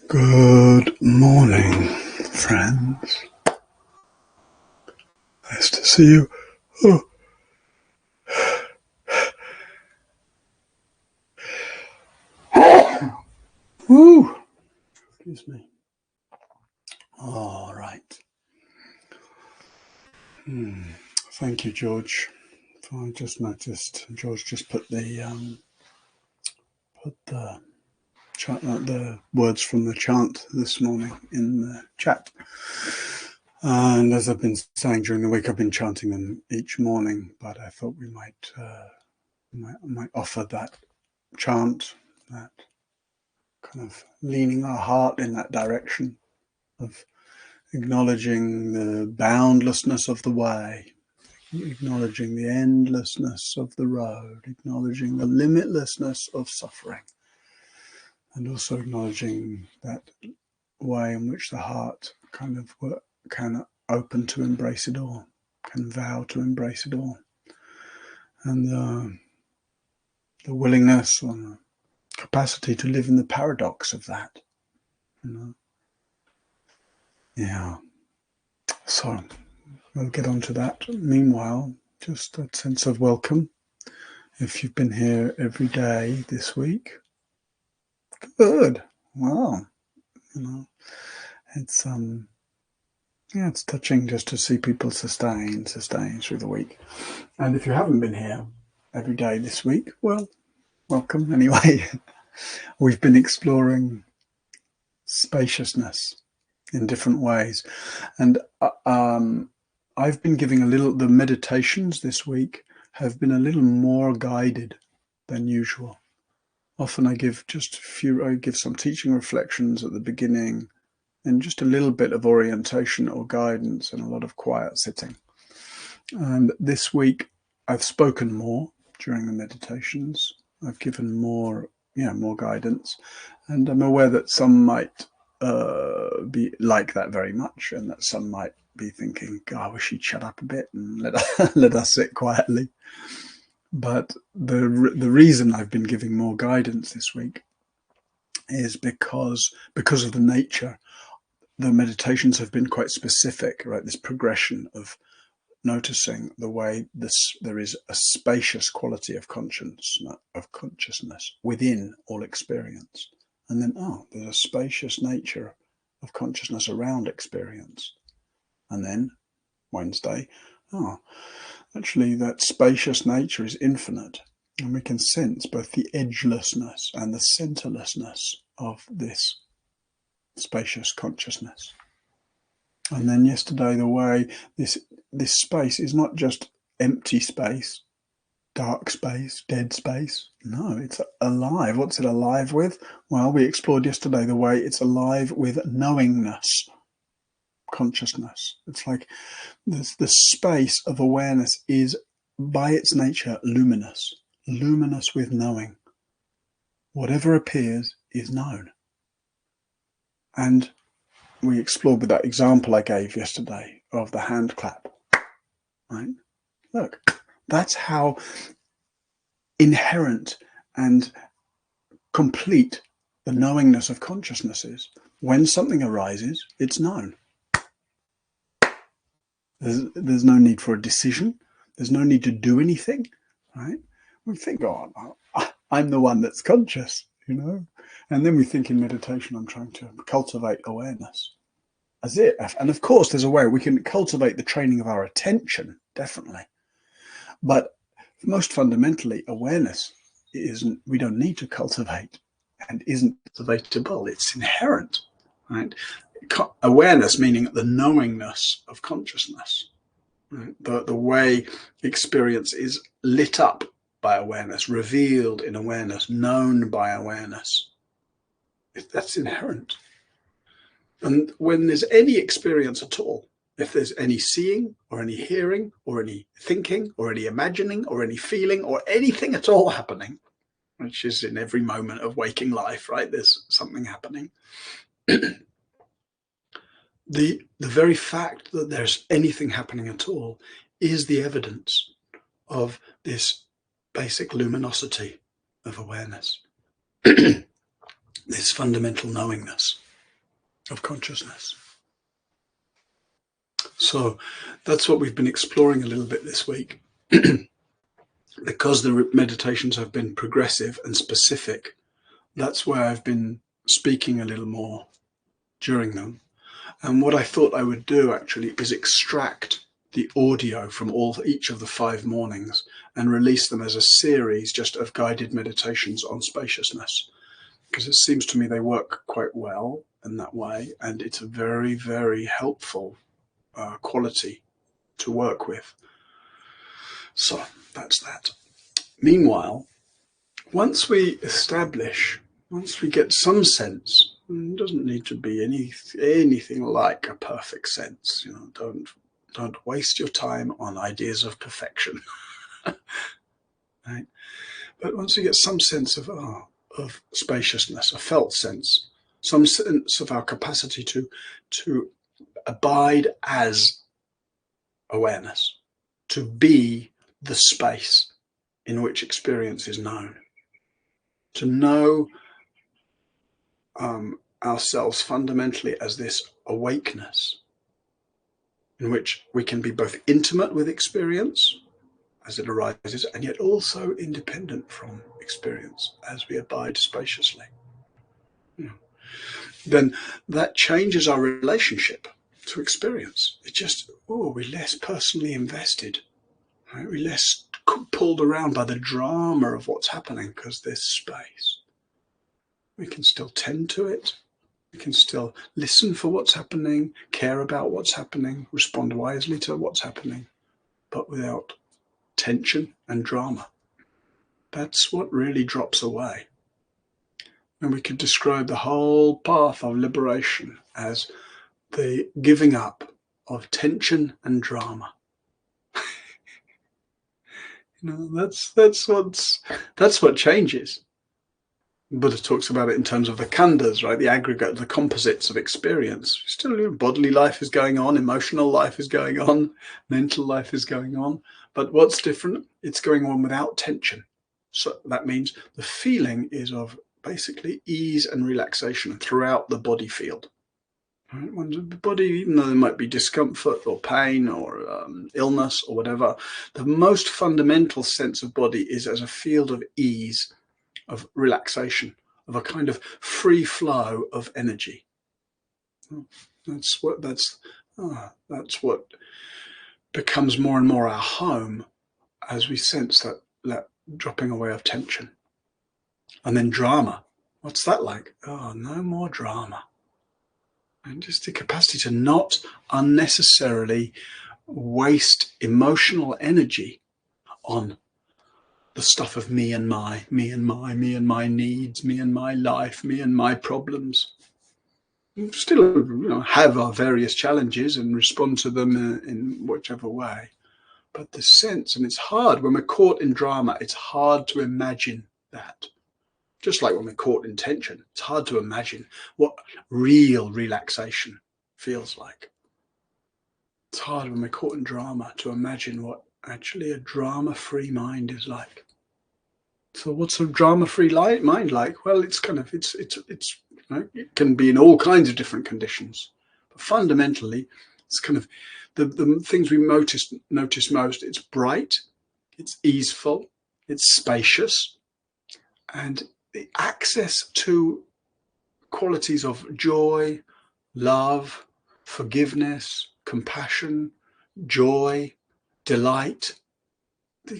Good morning, friends. Nice to see you. Oh. Woo. Excuse me. All right. Thank you, George. I just noticed George just put the the words from the chant this morning in the chat. And as I've been saying during the week, I've been chanting them each morning. But I thought we might offer that chant, that kind of leaning our heart in that direction of acknowledging the boundlessness of the way, acknowledging the endlessness of the road, acknowledging the limitlessness of suffering, and also acknowledging that way in which the heart can open to embrace it all, can vow to embrace it all, and the willingness or the capacity to live in the paradox of that, Yeah. So we'll get on to that. Meanwhile, just that sense of welcome. If you've been here every day this week, good. Wow. It's it's touching just to see people sustain through the week. And if you haven't been here every day this week, well, welcome anyway. We've been exploring spaciousness in different ways, and I've been giving the meditations this week have been a little more guided than usual. Often I give some teaching reflections at the beginning and just a little bit of orientation or guidance and a lot of quiet sitting. And this week I've spoken more during the meditations. I've given more guidance, and I'm aware that some might be like that very much, and that some might be thinking, God, I wish he'd shut up a bit and let us sit quietly. But the reason I've been giving more guidance this week is because of the nature. The meditations have been quite specific, right? This progression of noticing the way there is a spacious quality of consciousness within all experience, and then there's a spacious nature of consciousness around experience, and then Wednesday, actually that spacious nature is infinite, and we can sense both the edgelessness and the centerlessness of this spacious consciousness. And then yesterday, the way this space is not just empty space, dark space, dead space. No, it's alive. What's it alive with? Well, we explored yesterday the way it's alive with knowingness, consciousness. It's like the space of awareness is by its nature luminous with knowing. Whatever appears is known. And we explored with that example I gave yesterday of the hand clap, right? Look, that's how inherent and complete the knowingness of consciousness is. When something arises, it's known. There's no need for a decision. There's no need to do anything, right? We think, I'm the one that's conscious, and then we think in meditation, I'm trying to cultivate awareness. As it, and of course, there's a way we can cultivate the training of our attention, definitely. But most fundamentally, awareness we don't need to cultivate and isn't cultivatable. It's inherent, right? Awareness meaning the knowingness of consciousness, right? The way experience is lit up by awareness, revealed in awareness, known by awareness. That's inherent. And when there's any experience at all, if there's any seeing or any hearing or any thinking or any imagining or any feeling or anything at all happening, which is in every moment of waking life, right? There's something happening. The very fact that there's anything happening at all is the evidence of this basic luminosity of awareness, this fundamental knowingness. of consciousness. So that's what we've been exploring a little bit this week. Because the meditations have been progressive and specific, that's why I've been speaking a little more during them. And what I thought I would do actually is extract the audio from each of the 5 mornings and release them as a series just of guided meditations on spaciousness, because it seems to me they work quite well in that way, and it's a very, very helpful quality to work with. So that's that. Meanwhile, once we get some sense, it doesn't need to be anything like a perfect sense. Don't waste your time on ideas of perfection. Right? But once we get some sense of spaciousness, a felt sense, some sense of our capacity to abide as awareness, to be the space in which experience is known, to know ourselves fundamentally as this awakeness in which we can be both intimate with experience as it arises and yet also independent from experience as we abide spaciously. Then that changes our relationship to experience. It's just, we're less personally invested. Right? We're less pulled around by the drama of what's happening because there's space. We can still tend to it. We can still listen for what's happening, care about what's happening, respond wisely to what's happening, but without tension and drama. That's what really drops away. And we could describe the whole path of liberation as the giving up of tension and drama. That's what changes. Buddha talks about it in terms of the khandhas, right? The aggregate, the composites of experience. Still, bodily life is going on, emotional life is going on, mental life is going on. But what's different? It's going on without tension. So that means the feeling is of basically ease and relaxation throughout the body field. Right? When the body, even though there might be discomfort or pain or illness or whatever, the most fundamental sense of body is as a field of ease, of relaxation, of a kind of free flow of energy. That's what becomes more and more our home as we sense that dropping away of tension. And then drama. What's that like? No more drama. And just the capacity to not unnecessarily waste emotional energy on the stuff of me and my needs, me and my life, me and my problems. We still have our various challenges and respond to them in whichever way. But the sense, and it's hard when we're caught in drama, it's hard to imagine that. Just like when we're caught in tension, it's hard to imagine what real relaxation feels like. It's hard when we're caught in drama to imagine what actually a drama-free mind is like. So what's a drama-free mind like? Well, it can be in all kinds of different conditions. But fundamentally, it's kind of the things we notice most. It's bright, it's easeful, it's spacious, and the access to qualities of joy, love, forgiveness, compassion, joy, delight, they're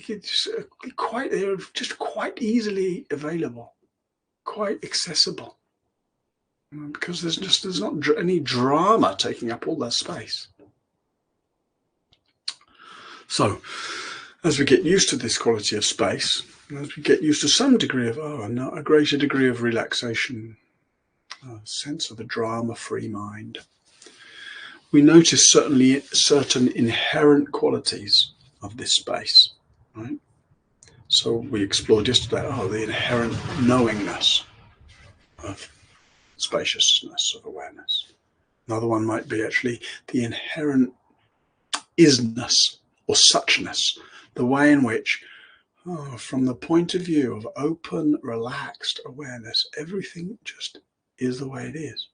just quite easily available, quite accessible, because there's not any drama taking up all that space. So, as we get used to this quality of space, as we get used to some degree of a greater degree of relaxation, a sense of a drama-free mind, we notice certain inherent qualities of this space, right? So we explored yesterday, the inherent knowingness of spaciousness, of awareness. Another one might be actually the inherent isness or suchness, the way in which, from the point of view of open, relaxed awareness, everything just is the way it is.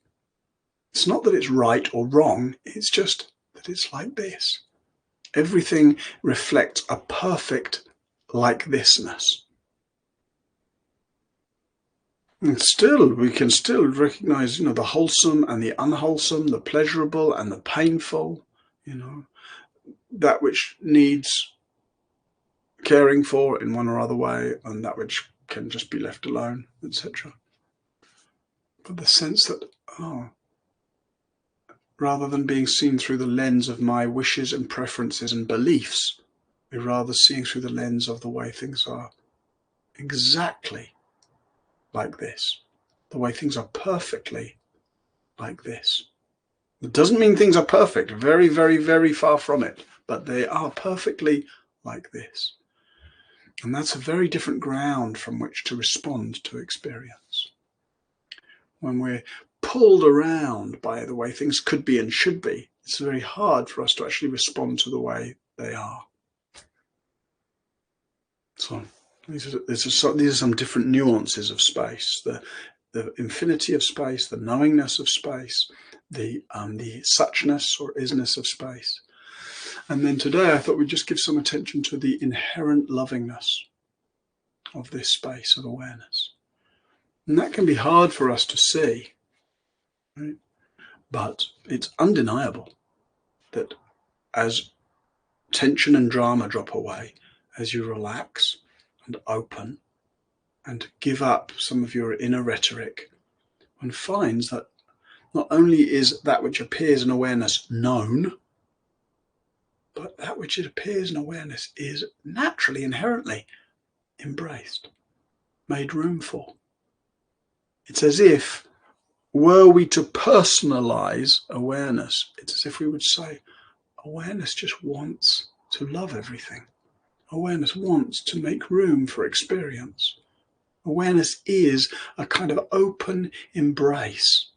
It's not that it's right or wrong, it's just that it's like this. Everything reflects a perfect like thisness. And still, we can still recognize, the wholesome and the unwholesome, the pleasurable and the painful, that which needs caring for in one or other way, and that which can just be left alone, etc. But the sense that, rather than being seen through the lens of my wishes and preferences and beliefs, we're rather seeing through the lens of the way things are exactly like this, the way things are perfectly like this. It doesn't mean things are perfect, very, very, very far from it, but they are perfectly like this. And that's a very different ground from which to respond to experience. When we're pulled around by the way things could be and should be, it's very hard for us to actually respond to the way they are. So these are some different nuances of space. The infinity of space, the knowingness of space, the suchness or isness of space. And then today I thought we'd just give some attention to the inherent lovingness of this space of awareness. And that can be hard for us to see, right? But it's undeniable that as tension and drama drop away, as you relax and open and give up some of your inner rhetoric, one finds that not only is that which appears in awareness known, but that which it appears in awareness is naturally, inherently embraced, made room for. It's as if, were we to personalize awareness, it's as if we would say, awareness just wants to love everything. Awareness wants to make room for experience. Awareness is a kind of open embrace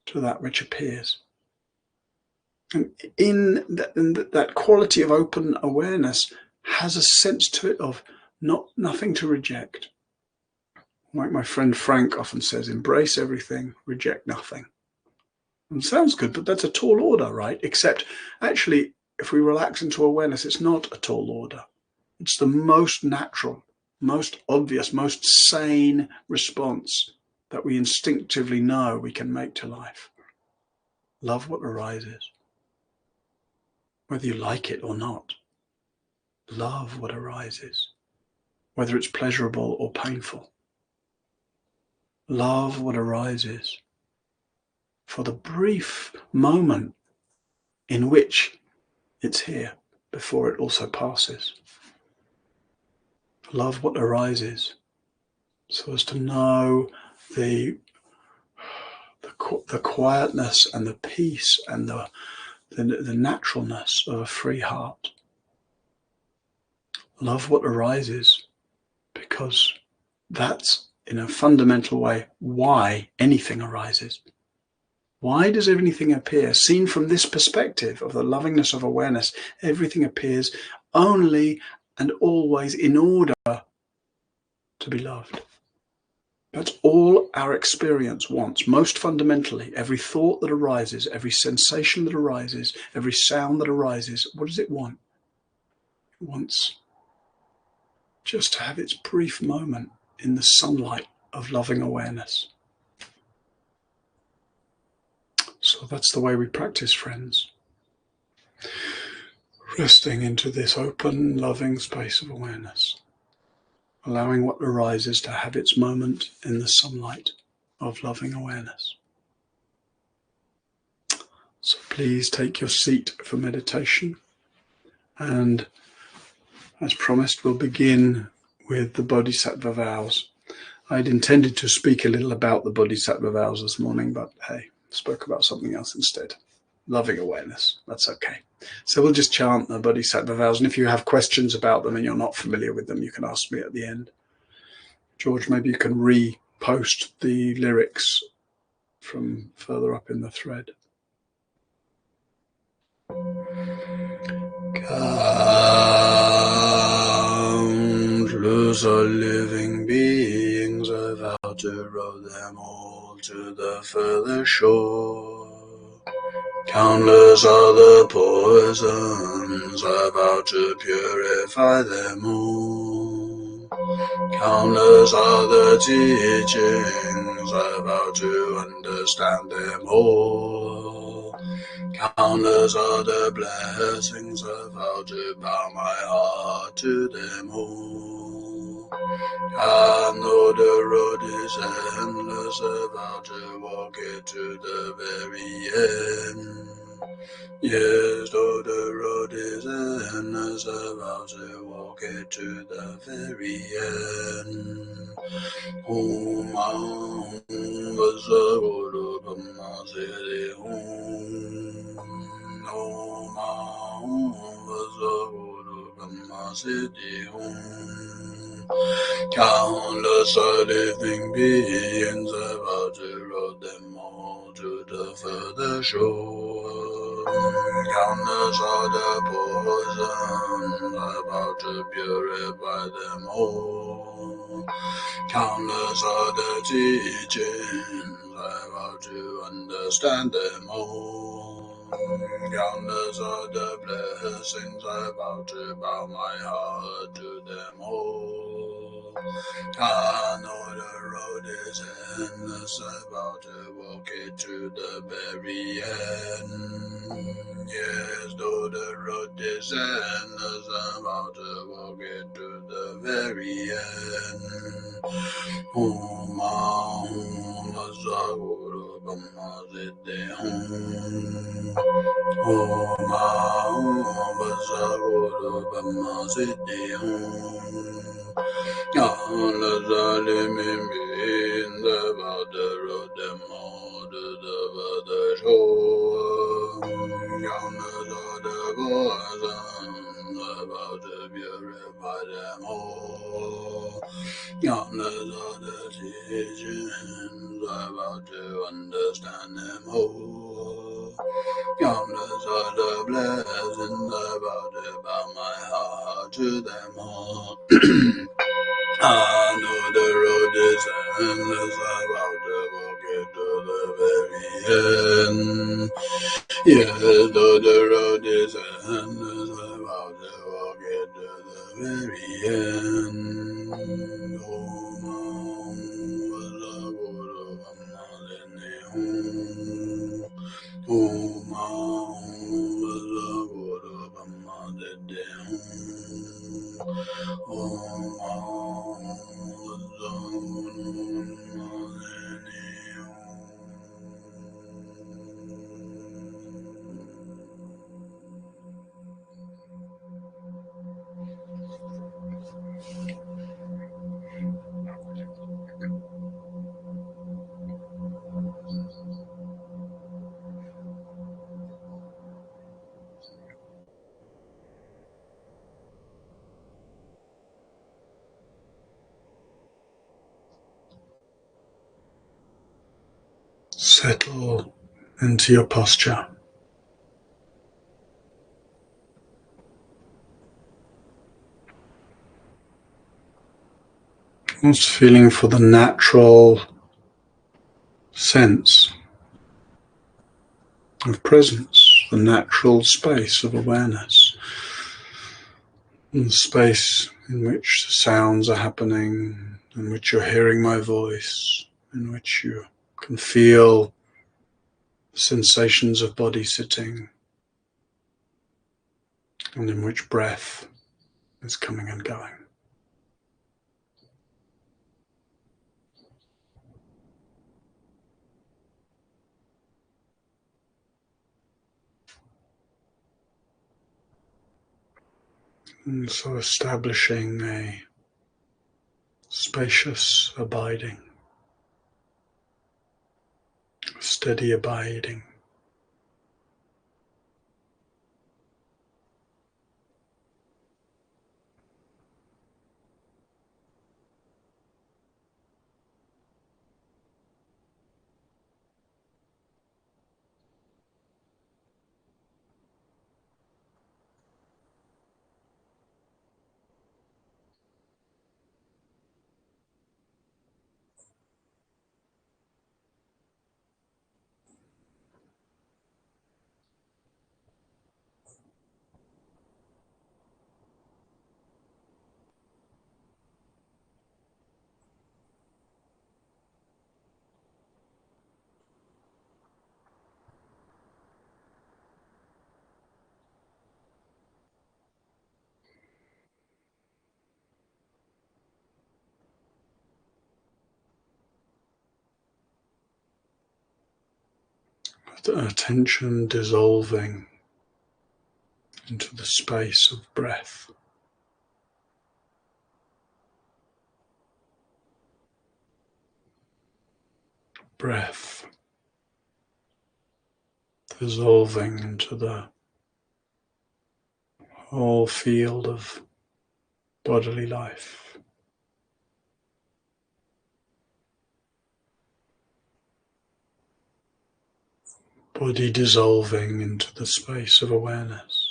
to that which appears. And in that quality of open awareness has a sense to it of nothing to reject. Like my friend Frank often says, embrace everything, reject nothing. And it sounds good, but that's a tall order, right? Except actually, if we relax into awareness, it's not a tall order. It's the most natural, most obvious, most sane response that we instinctively know we can make to life. Love what arises, whether you like it or not. Love what arises, whether it's pleasurable or painful. Love what arises for the brief moment in which it's here before it also passes. Love what arises so as to know the quietness and the peace and the naturalness of a free heart. Love what arises because that's, in a fundamental way, why anything arises. Why does everything appear? Seen from this perspective of the lovingness of awareness, everything appears only and always in order to be loved. That's all our experience wants. Most fundamentally, every thought that arises, every sensation that arises, every sound that arises, what does it want? It wants just to have its brief moment in the sunlight of loving awareness. So that's the way we practice, friends. Resting into this open, loving space of awareness. Allowing what arises to have its moment in the sunlight of loving awareness. So please take your seat for meditation. And as promised, we'll begin with the Bodhisattva vows. I'd intended to speak a little about the Bodhisattva vows this morning, but hey, spoke about something else instead. Loving awareness, that's okay. So we'll just chant the Bodhisattva vows, and if you have questions about them and you're not familiar with them, you can ask me at the end. George, maybe you can repost the lyrics from further up in the thread. Countless are living beings, I vow to row them all to the further shore. Countless are the poisons I vow to purify them all. Countless are the teachings I vow to understand them all. Countless are the blessings I vow to bow my heart to them all. I know the road is endless, I vow to walk it to the very end. Yes, though the road is endless, I vow to walk it to the very end. Om Ahum Vasaguru Brahma Siddhi Om. Om Ahum Vasaguru Brahma Siddhi Om. Countless are living beings, I vow to road them all to the further shore. Countless are the poisons, I vow to purify them all. Countless are the teachings, I vow to understand them all. Countless are the blessings, I vow to bow my heart to them all. I know the road is endless, I vow to walk it to the very end. Yes, though the road is endless, I vow to walk it to the very end. Om Ahum Vasaguru Brahma Siddhi Om. Om Ahum Vasaguru Brahma Siddhi Om. Countless are living beings about the road, them all to the further shore. Countless are the poisons about to purify them all. Countless are the teachings about to understand them all. Countless are the blessings about to bow my heart to them all. I know the road is endless, I'm about to walk it to the very end. Yes, though the road is endless, I'm about to walk it to the very end. Om Vasaguru Brahma Om Vasaguru Brahma Om Settle into your posture. Just feeling for the natural sense of presence, the natural space of awareness, and the space in which the sounds are happening, in which you're hearing my voice, in which you can feel the sensations of body sitting, and in which breath is coming and going. And so establishing a spacious abiding, steady abiding. attention dissolving into the space of breath. Breath dissolving into the whole field of bodily life. Body dissolving into the space of awareness.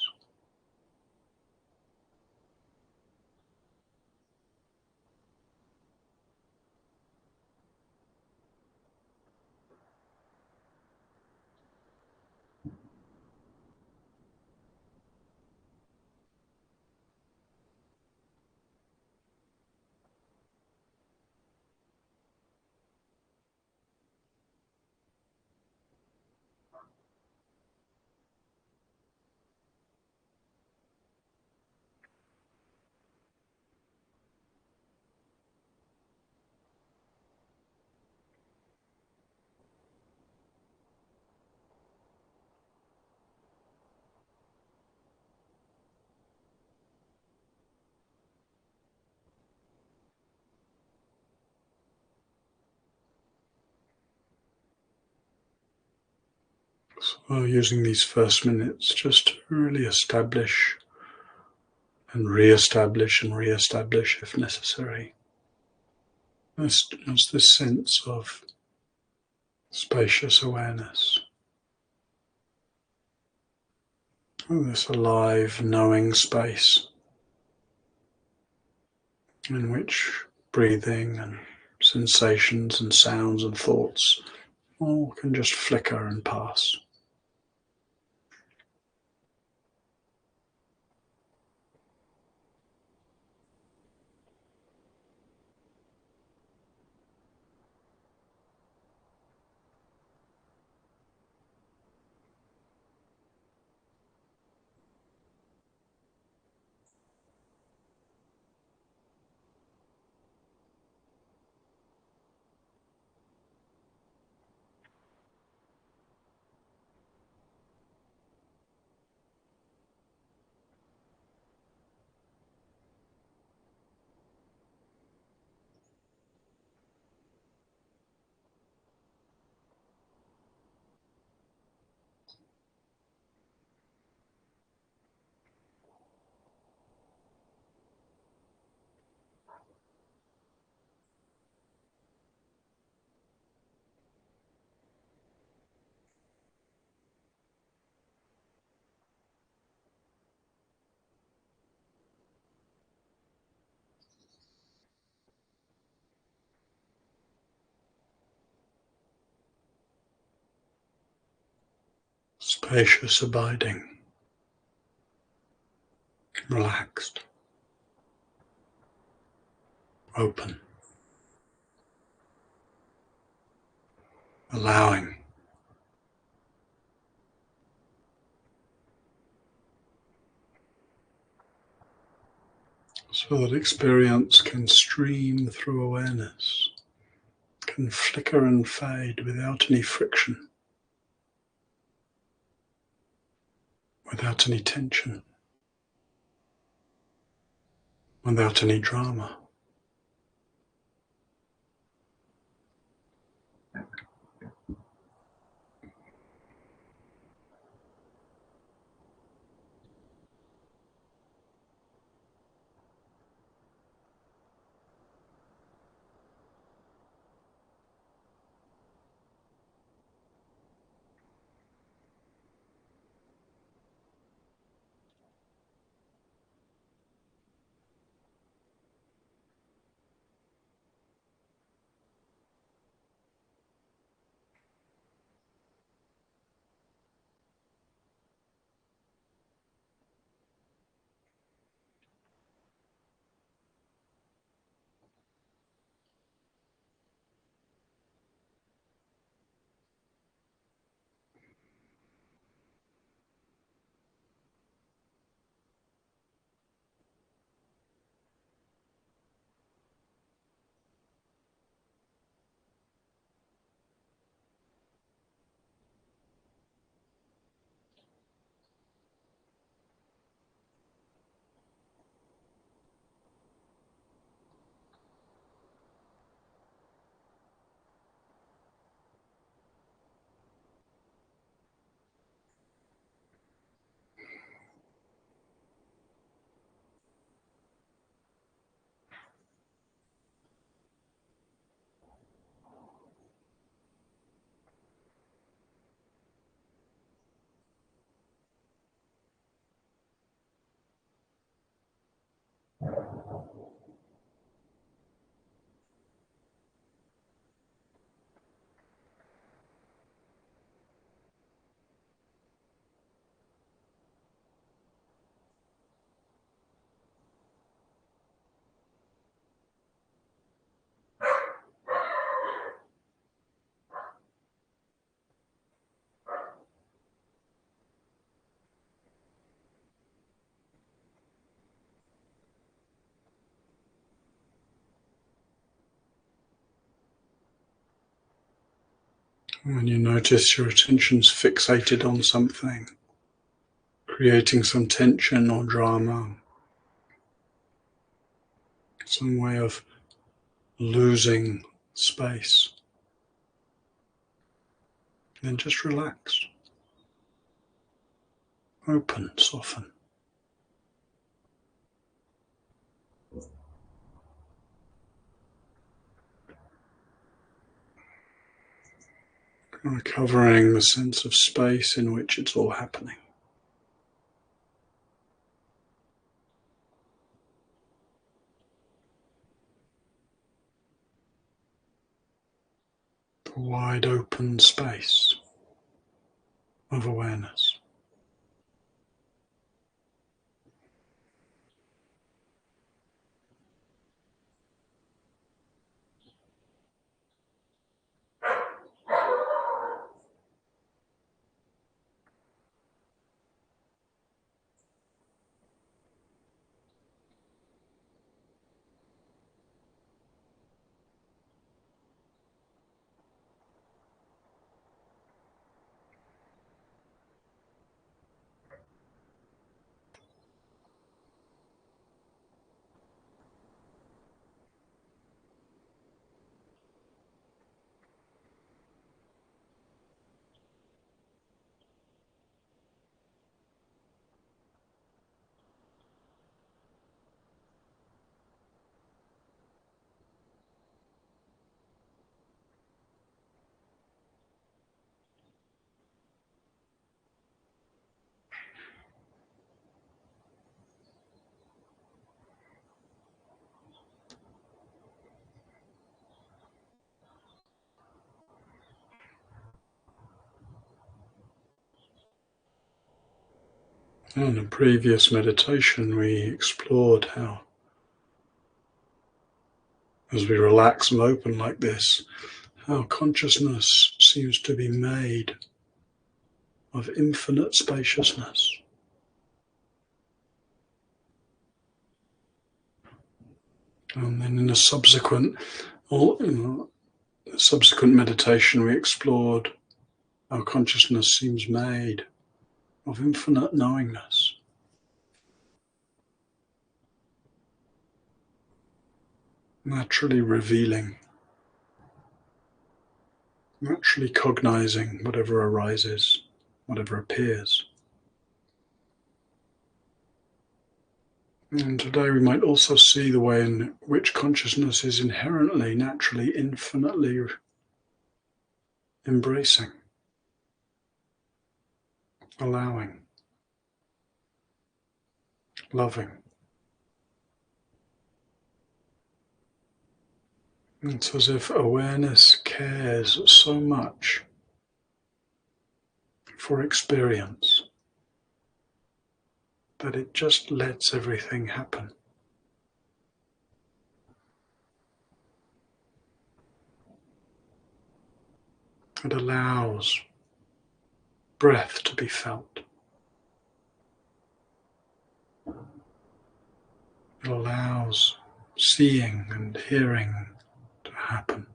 So using these first minutes just to really establish and re-establish and re-establish if necessary. There's this sense of spacious awareness. This alive, knowing space in which breathing and sensations and sounds and thoughts all can just flicker and pass. Spacious abiding, relaxed, open, allowing. So that experience can stream through awareness, can flicker and fade without any friction, without any tension, without any drama. When you notice your attention's fixated on something, creating some tension or drama, some way of losing space, then just relax, open, soften. Recovering the sense of space in which it's all happening. The wide open space of awareness. In a previous meditation, we explored how, as we relax and open like this, how consciousness seems to be made of infinite spaciousness. And then in a subsequent meditation, we explored how consciousness seems made of infinite knowingness. Naturally revealing, naturally cognizing whatever arises, whatever appears. And today we might also see the way in which consciousness is inherently, naturally, infinitely embracing, allowing, loving. It's as if awareness cares so much for experience that it just lets everything happen. It allows breath to be felt. It allows seeing and hearing to happen.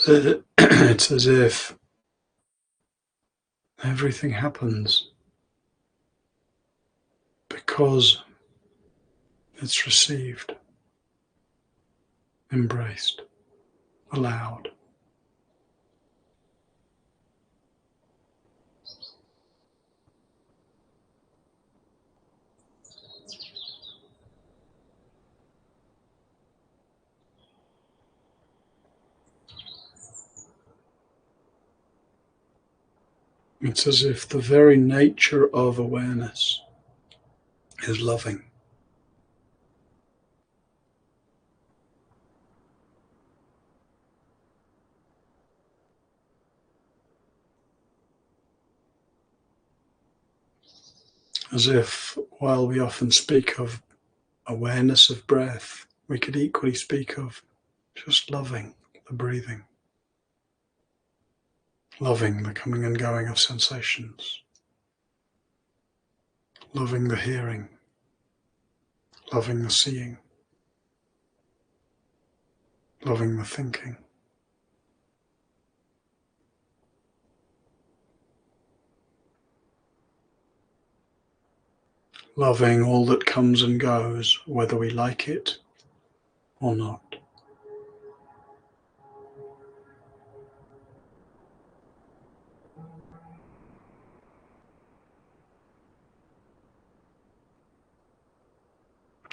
It's as if everything happens because it's received, embraced, allowed. It's as if the very nature of awareness is loving. As if, while we often speak of awareness of breath, we could equally speak of Just loving the breathing, loving the coming and going of sensations, loving the hearing, loving the seeing, loving the thinking. Loving all that comes and goes, whether we like it or not.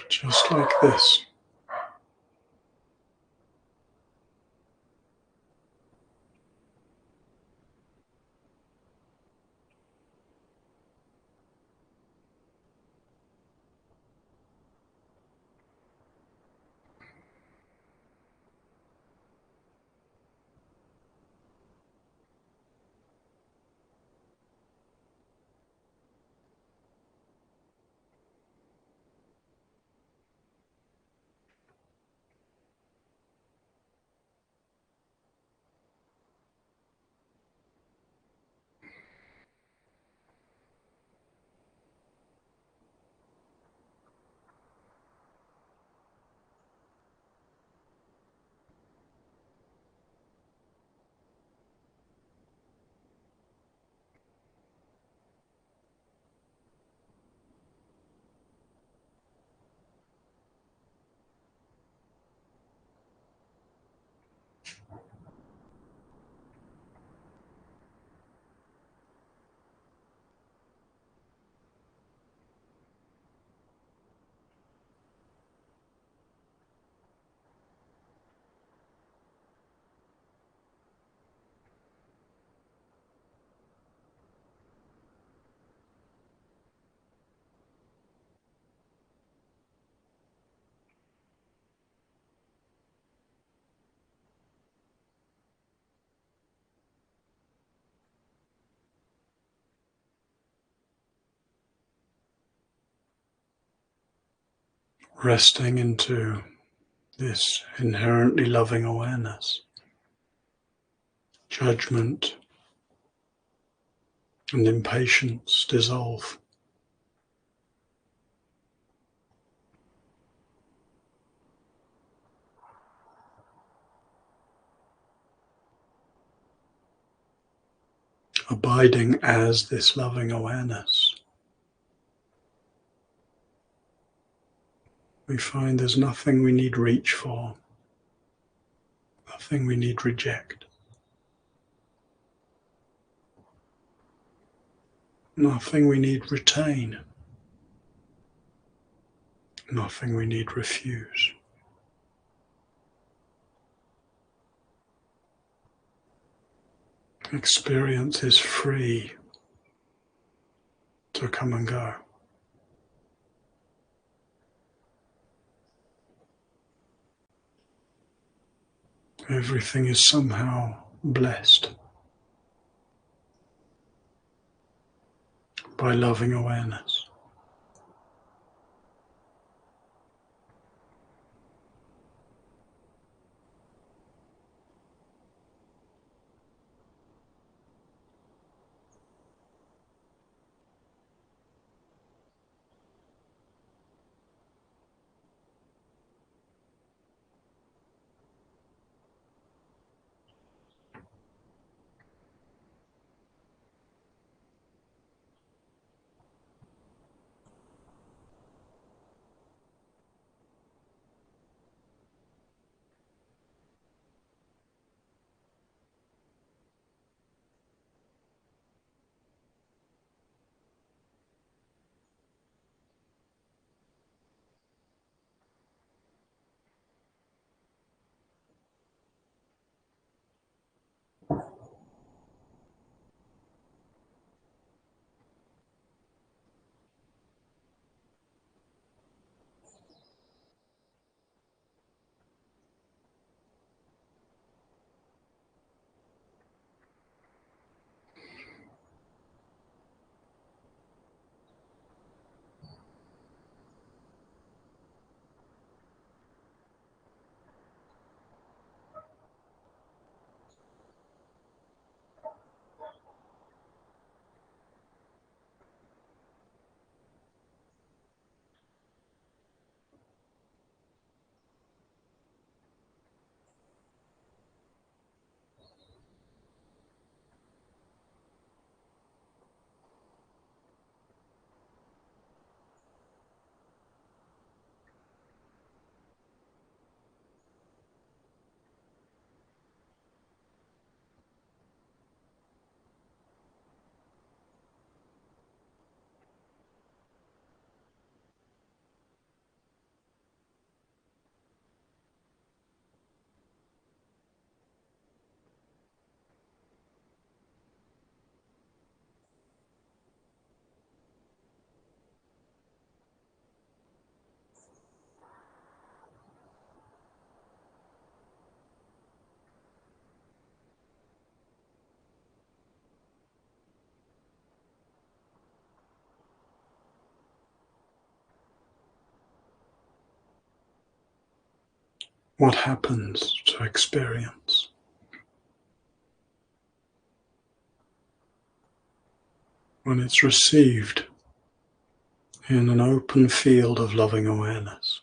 Just like this. Resting into this inherently loving awareness. Judgment and impatience dissolve. Abiding as this loving awareness, we find there's nothing we need reach for, nothing we need reject, nothing we need retain, nothing we need refuse. Experience is free to come and go. Everything is somehow blessed by loving awareness. what happens to experience when it's received in an open field of loving awareness.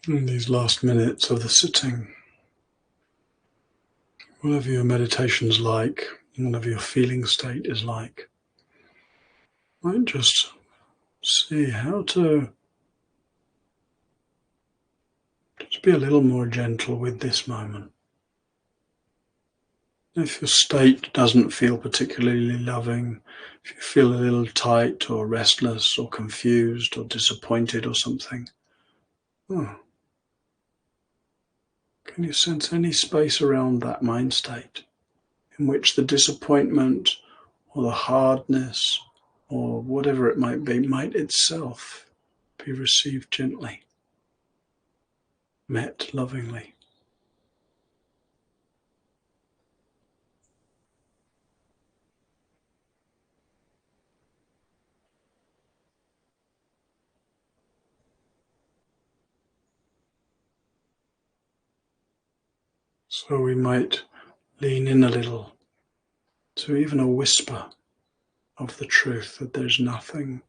In these last minutes of the sitting, whatever your meditation's like, whatever your feeling state is like, might just see how to just be a little more gentle with this moment. If your state doesn't feel particularly loving, if you feel a little tight or restless or confused or disappointed or something, can you sense any space around that mind state in which the disappointment or the hardness or whatever it might be might itself be received gently, met lovingly? So we might lean in a little to even a whisper of the truth that there's nothing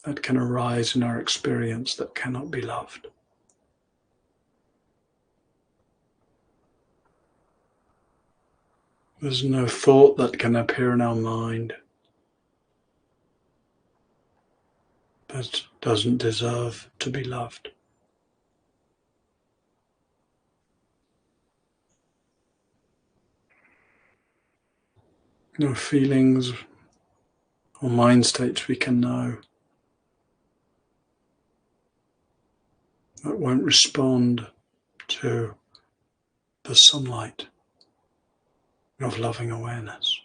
that can arise in our experience that cannot be loved. There's no thought that can appear in our mind that doesn't deserve to be loved. No feelings or mind states we can know that won't respond to the sunlight of loving awareness.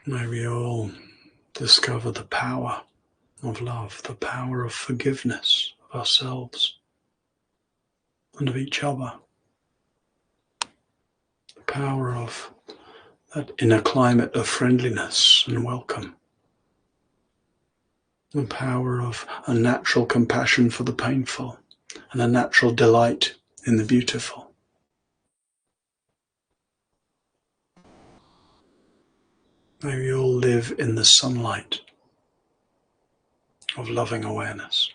May we all discover the power of love, the power of forgiveness of ourselves and of each other, the power of that inner climate of friendliness and welcome, the power of a natural compassion for the painful and a natural delight in the beautiful. May we all live in the sunlight of loving awareness.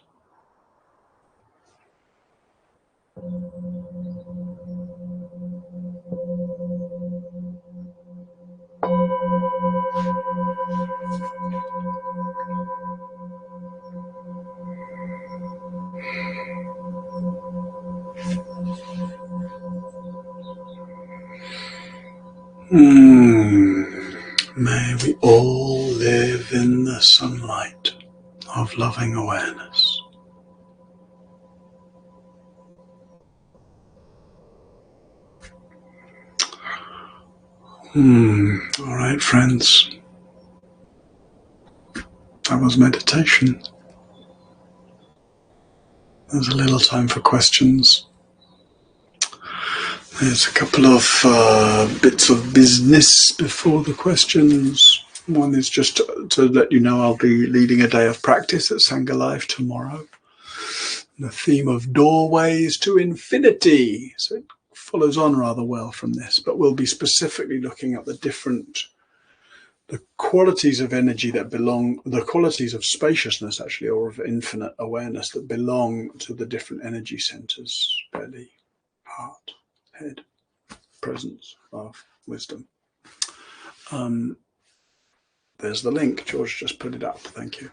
May we all live in the sunlight of loving awareness. All right, friends. That was meditation. There's a little time for questions. There's a couple of bits of business before the questions. One is just to let you know I'll be leading a day of practice at Sangha Live tomorrow. The theme of doorways to infinity. So it follows on rather well from this, but we'll be specifically looking at the qualities of energy that belong, the qualities of spaciousness actually, or of infinite awareness that belong to the different energy centers: belly, heart, head, presence, love, wisdom. There's the link. George just put it up. Thank you.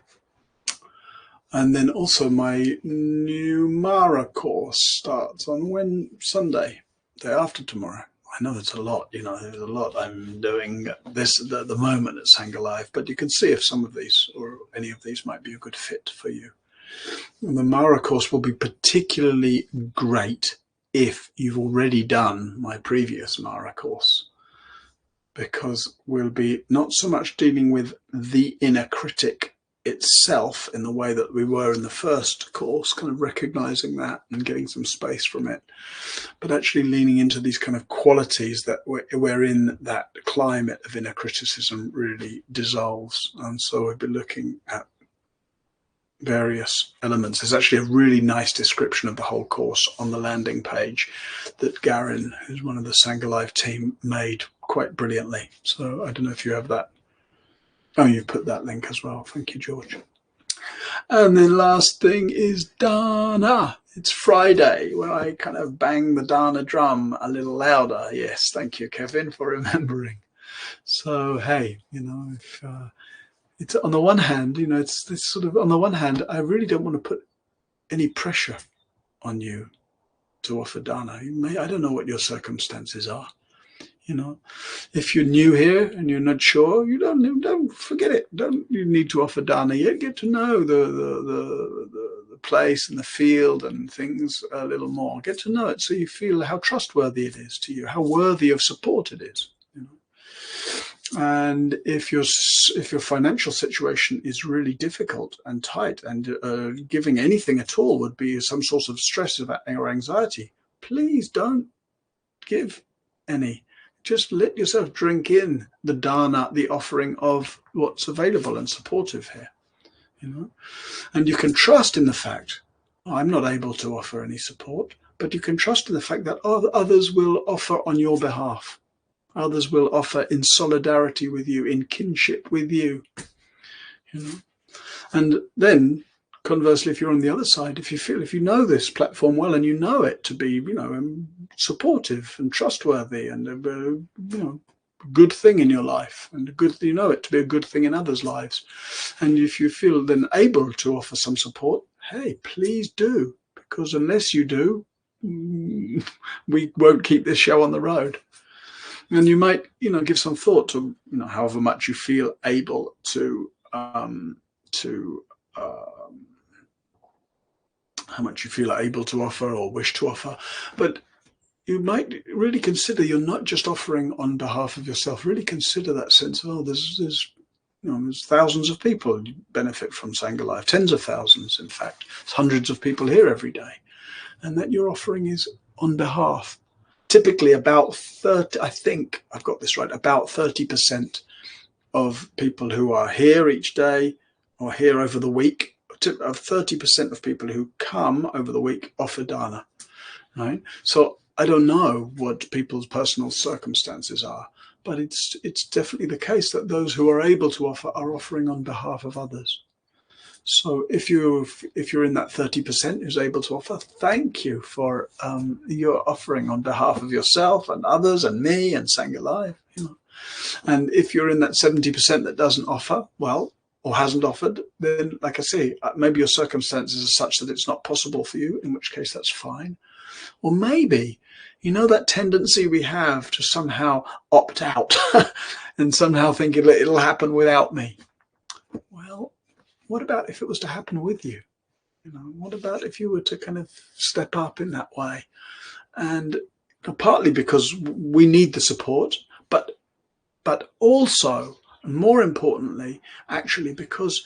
And then also my new Mara course starts on Sunday, day after tomorrow. I know it's a lot, there's a lot I'm doing this at the moment at Sangha Live, but you can see if some of these or any of these might be a good fit for you. And the Mara course will be particularly great if you've already done my previous Mara course, because we'll be not so much dealing with the inner critic itself in the way that we were in the first course, kind of recognizing that and getting some space from it, but actually leaning into these kind of qualities that wherein that climate of inner criticism really dissolves. And so we'll be looking at various elements. There's actually a really nice description of the whole course on the landing page that Garin, who's one of the Sangha Live team, made quite brilliantly. So I don't know if you have that. Oh, you've put that link as well. Thank you, George. And then last thing is Dana. It's Friday, where I kind of bang the Dana drum a little louder. Yes, thank you, Kevin, for remembering. So, hey, if it's on the one hand, it's this sort of, on the one hand, I really don't want to put any pressure on you to offer Dana. I don't know what your circumstances are. If you're new here and you're not sure, you don't forget it. You need to offer Dana yet. Get to know the place and the field and things a little more. Get to know it so you feel how trustworthy it is to you, how worthy of support it is. And if your financial situation is really difficult and tight, and giving anything at all would be some source of stress or anxiety, please don't give any. Just let yourself drink in the dana, the offering of what's available and supportive here, And you can trust in the fact, I'm not able to offer any support, but you can trust in the fact that others will offer on your behalf. Others will offer in solidarity with you, in kinship with you, And then, conversely, if you're on the other side, if you know this platform well and you know it to be, supportive and trustworthy and a good thing in your life, and you know it to be a good thing in others' lives, and if you feel then able to offer some support, hey, please do, because unless you do, we won't keep this show on the road. And you might, give some thought to, however much you feel able to how much you feel able to offer or wish to offer. But, you might really consider you're not just offering on behalf of yourself. Really consider that sense of, oh, there's thousands of people who benefit from Sangha Life, tens of thousands, in fact. There's hundreds of people here every day. And that your offering is on behalf. Typically about 30, I think I've got this right, about 30% of people who are here each day or here over the week, of 30% of people who come over the week offer dana, right? So I don't know what people's personal circumstances are, but it's definitely the case that those who are able to offer are offering on behalf of others. So if you're in that 30% who's able to offer, thank you for your offering on behalf of yourself and others and me and Sangha Life. And if you're in that 70% that doesn't offer, well, or hasn't offered, then like I say, maybe your circumstances are such that it's not possible for you, in which case that's fine. Or maybe, that tendency we have to somehow opt out and somehow think it'll happen without me. Well, what about if it was to happen with you? What about if you were to kind of step up in that way? And partly because we need the support, but also, and more importantly, actually, because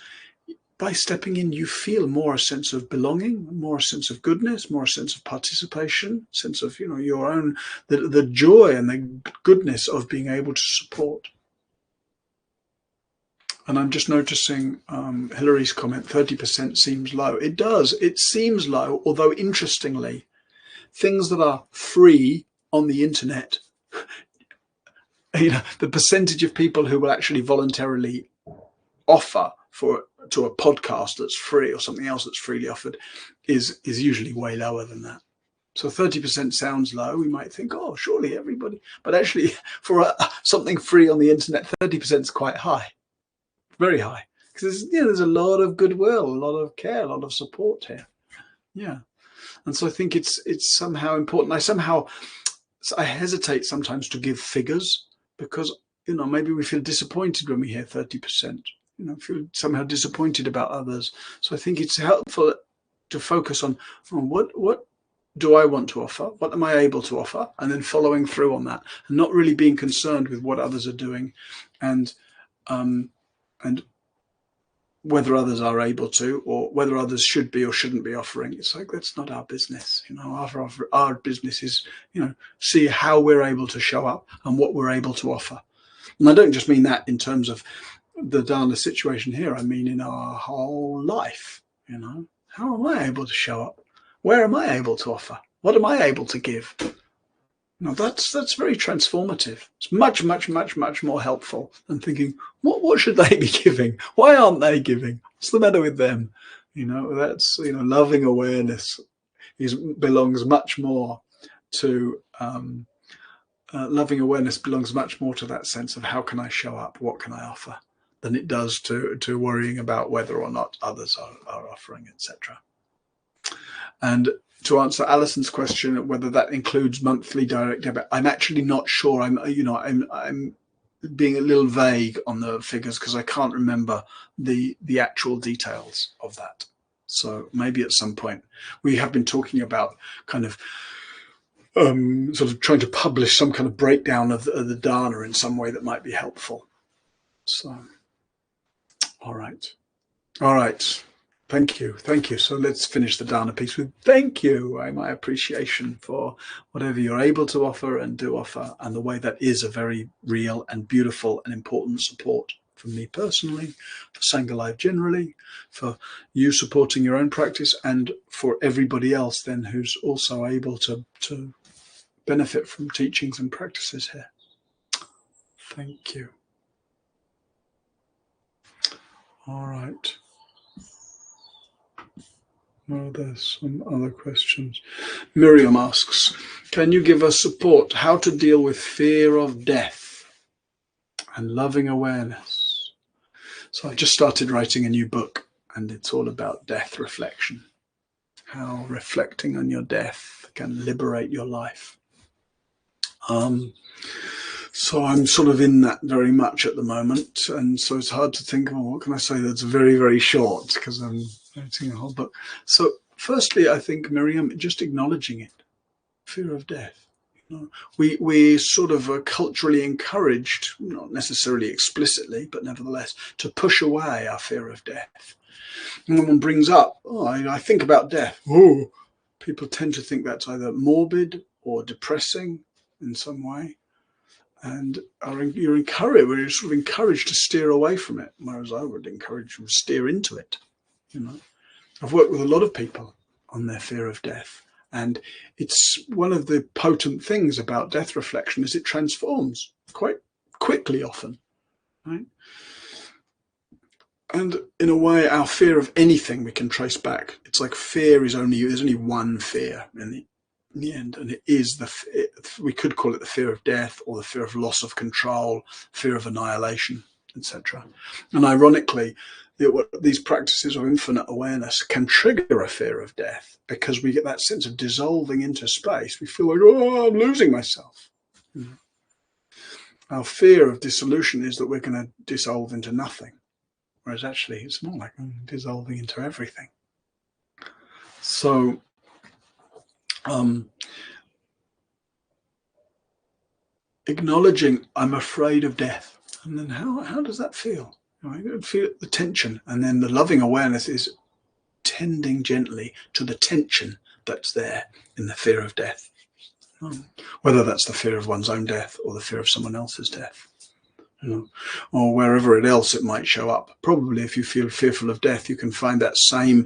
by stepping in, you feel more a sense of belonging, more a sense of goodness, more a sense of participation, sense of, your own, the joy and the goodness of being able to support. And I'm just noticing Hillary's comment, 30% seems low. It does. It seems low, although interestingly, things that are free on the internet, the percentage of people who will actually voluntarily offer to a podcast that's free or something else that's freely offered is usually way lower than that. So 30% sounds low. We might think, oh, surely everybody. But actually, for something free on the internet, 30% is quite high. Very high, because there's a lot of goodwill, a lot of care, a lot of support here. Yeah, and so I think it's somehow important. I hesitate sometimes to give figures because maybe we feel disappointed when we hear 30%. Feel somehow disappointed about others. So I think it's helpful to focus on what do I want to offer, what am I able to offer, and then following through on that, and not really being concerned with what others are doing, and whether others are able to, or whether others should be or shouldn't be offering. It's like, that's not our business. Our business is, see how we're able to show up and what we're able to offer. And I don't just mean that in terms of the dana situation here. I mean in our whole life. How am I able to show up? Where am I able to offer? What am I able to give? That's very transformative. It's much, much, much, much more helpful than thinking, what should they be giving? Why aren't they giving? What's the matter with them? That's, loving awareness belongs much more to, loving awareness belongs much more to that sense of how can I show up? What can I offer? Than it does to worrying about whether or not others are offering, etc. And to answer Alison's question, whether that includes monthly direct debit, I'm actually not sure. I'm being a little vague on the figures because I can't remember the actual details of that. So maybe at some point we have been talking about kind of sort of trying to publish some kind of breakdown of the dana in some way that might be helpful. So, all right. Thank you. So let's finish the dana piece with thank you. My appreciation for whatever you're able to offer and do offer, and the way that is a very real and beautiful and important support for me personally, for Sangha Life generally, for you supporting your own practice, and for everybody else then who's also able to benefit from teachings and practices here. Thank you. All right. Oh, there's some other questions. Miriam asks, can you give us support how to deal with fear of death and loving awareness? So I just started writing a new book, and it's all about death reflection, how reflecting on your death can liberate your life. So I'm sort of in that very much at the moment, and so it's hard to think, what can I say that's very, very short, because I'm writing a whole book. So firstly, I think, Miriam, just acknowledging it, fear of death. We sort of are culturally encouraged, not necessarily explicitly, but nevertheless, to push away our fear of death. And when one brings up, oh, I think about death, oh, people tend to think that's either morbid or depressing in some way. And we're sort of encouraged to steer away from it, whereas I would encourage you to steer into it. I've worked with a lot of people on their fear of death, and it's one of the potent things about death reflection is it transforms quite quickly often, right? And in a way, our fear of anything we can trace back. It's like there's only one fear in the end, and it is we could call it the fear of death, or the fear of loss of control, fear of annihilation, etc. And ironically, these practices of infinite awareness can trigger a fear of death, because we get that sense of dissolving into space. We feel like, oh, I'm losing myself. Our fear of dissolution is that we're going to dissolve into nothing, whereas actually it's more like dissolving into everything. So acknowledging I'm afraid of death, and then how does that feel? Feel the tension, and then the loving awareness is tending gently to the tension that's there in the fear of death, whether that's the fear of one's own death or the fear of someone else's death, or wherever else it might show up. Probably if you feel fearful of death, you can find that same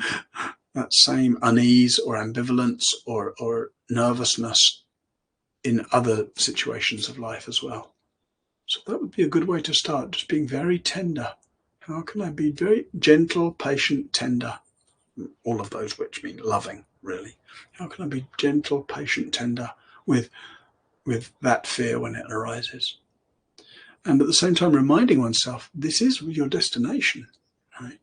unease or ambivalence or nervousness in other situations of life as well. So that would be a good way to start, just being very tender. How can I be very gentle, patient, tender? All of those which mean loving, really. How can I be gentle, patient, tender with that fear when it arises? And at the same time reminding oneself, this is your destination, right?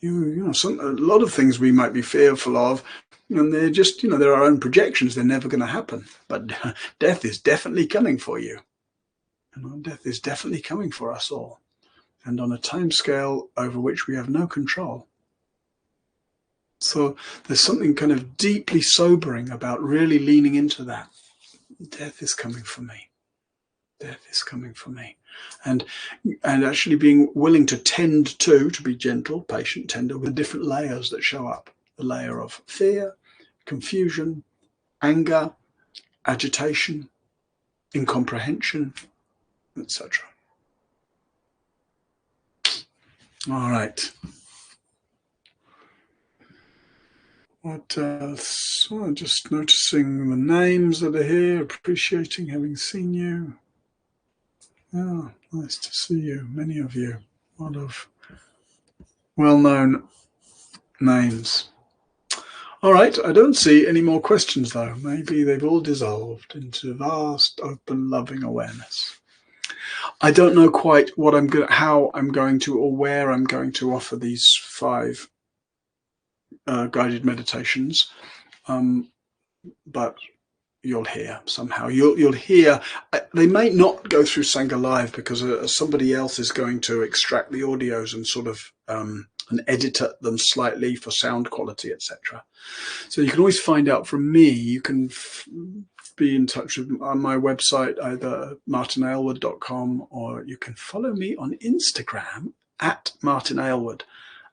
A lot of things we might be fearful of, and they're just, they're our own projections. They're never going to happen. But death is definitely coming for you. Death is definitely coming for us all, and on a time scale over which we have no control. So there's something kind of deeply sobering about really leaning into that. Death is coming for me. Death is coming for me. And actually being willing to tend to be gentle, patient, tender with the different layers that show up. The layer of fear, confusion, anger, agitation, incomprehension, etc. All right. What else? Oh, just noticing the names that are here, appreciating having seen you. Oh, nice to see you, many of you. A lot of well-known names. All right, I don't see any more questions though. Maybe they've all dissolved into vast, open, loving awareness. I don't know quite how I'm going to, or where I'm going to offer these 5 guided meditations, but you'll hear somehow. You'll hear. They may not go through Sangha Live because somebody else is going to extract the audios and sort of and edit them slightly for sound quality, etc. So you can always find out from me. You can be in touch with on my website, either martinaylward.com, or you can follow me on Instagram at martinaylward.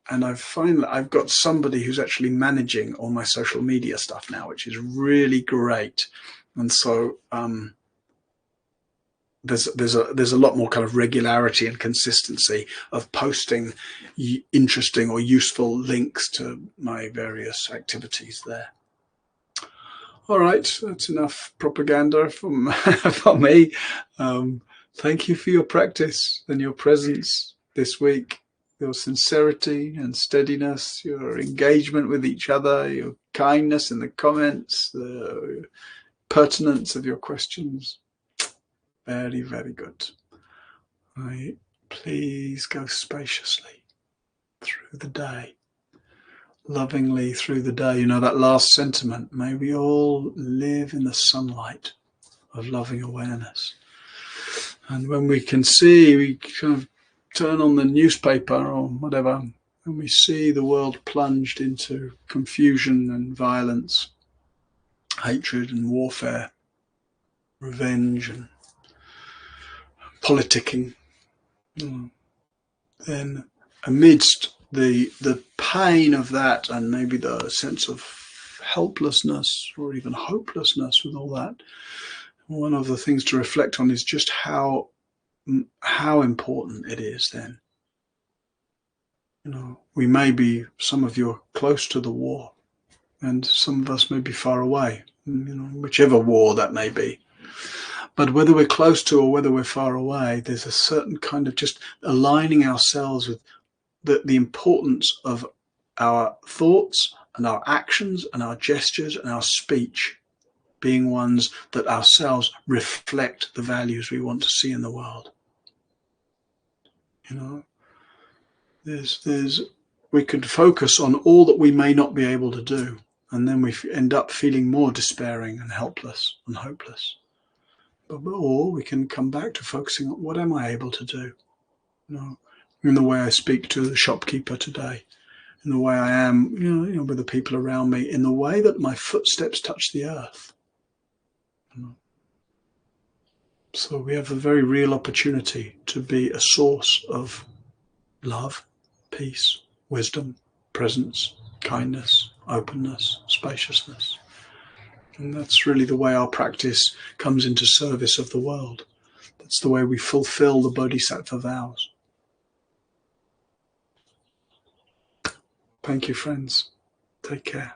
And I've got somebody who's actually managing all my social media stuff now, which is really great. And so there's a lot more kind of regularity and consistency of posting interesting or useful links to my various activities there. All right, that's enough propaganda from me. Thank you for your practice and your presence this week. Your sincerity and steadiness, your engagement with each other, your kindness in the comments, the pertinence of your questions. Very, very good. Please go spaciously through the day, lovingly through the day. That last sentiment, may we all live in the sunlight of loving awareness. And when we can see, we kind of turn on the newspaper or whatever, and we see the world plunged into confusion and violence, hatred and warfare. revenge and politicking, then amidst the pain of that, and maybe the sense of helplessness or even hopelessness with all that, one of the things to reflect on is just how important it is then. We may be, some of you are close to the war, and some of us may be far away, whichever war that may be. But whether we're close to or whether we're far away, there's a certain kind of just aligning ourselves with the importance of our thoughts and our actions and our gestures and our speech being ones that ourselves reflect the values we want to see in the world. We could focus on all that we may not be able to do, and then we end up feeling more despairing and helpless and hopeless. Or we can come back to focusing on what am I able to do? In the way I speak to the shopkeeper today, in the way I am, with the people around me, in the way that my footsteps touch the earth. So we have a very real opportunity to be a source of love, peace, wisdom, presence, kindness, openness, spaciousness. And that's really the way our practice comes into service of the world. That's the way we fulfill the Bodhisattva vows. Thank you, friends. Take care.